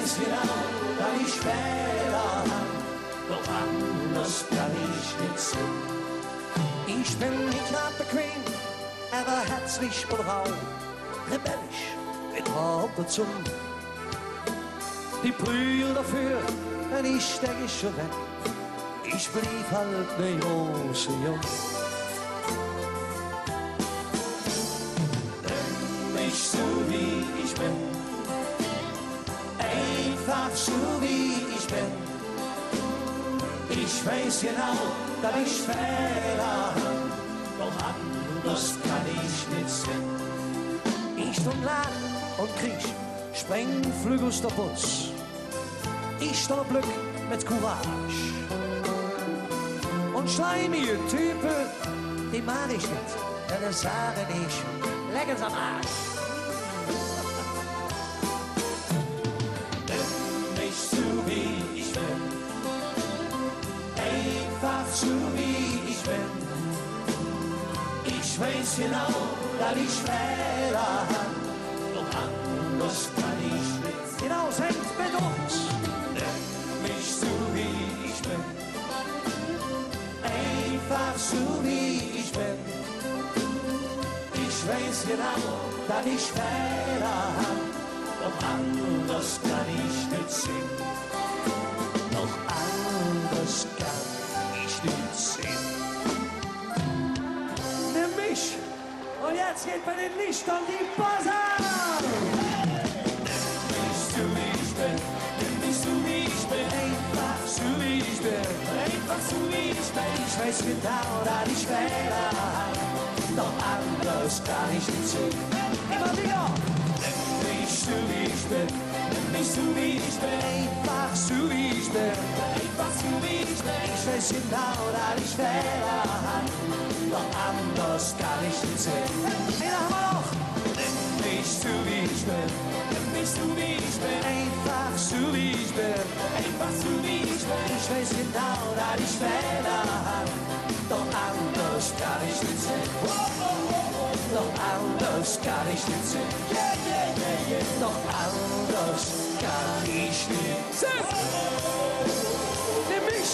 weiß genau, dass ich Fehler hab, doch anders kann ich nicht sehen. Ich bin nicht gerade bequem, aber herzlich und rau, rebellisch mit Haupt dazu. Die Brühe dafür, denn ich denke schon weg, ich blieb halt ne große Jung. Nimm mich so wie ich bin, einfach so wie ich bin. Ich weiß genau, dass ich Fehler hab, doch anders kann ich nicht sehen. Ich stund Laden und kriech, spreng flüg aus der Bus. Ich stund Glück mit Courage. Und schleimige Typen, die mag ich nicht, denn das sage ich, lecken's am Arsch. Nimm mich so wie ich bin, einfach so wie ich bin. Ich weiß genau, dass ich Fehler hab, doch anders kann ich nicht. Genau, hängt mit uns. Nimm mich so wie ich bin, einfach so wie ich bin. Ich weiß genau, dass ich Fehler hab, doch anders kann ich nicht sehen. Doch anders kann ich nicht sehen. Nimm mich und jetzt geht bei den Lichtern die Buzzer. Nimm mich so wie ich bin, nimm mich so wie ich bin, einfach so wie ich bin, einfach so wie ich bin. Ich weiß genau, dass ich Fehler hab, doch anders kann ich nicht sehen. Immer wieder. Nimm mich so wie ich bin, nimm mich so wie ich bin, einfach so wie ich bin, einfach so wie ich bin. Ich weiß genau, dass ich Fehler hab, doch anders kann ich nicht sehen. Den haben wir noch. Nimm mich so wie ich bin, nimm mich so wie ich bin, einfach so wie ich bin, einfach so wie ich bin. Ich weiß genau, dass ich Fehler hab, doch anders kann ich nicht sehen. Doch anders kann ich nicht sehen. Yeah, yeah, yeah, yeah. Doch anders kann ich nicht sehen. Nimm mich.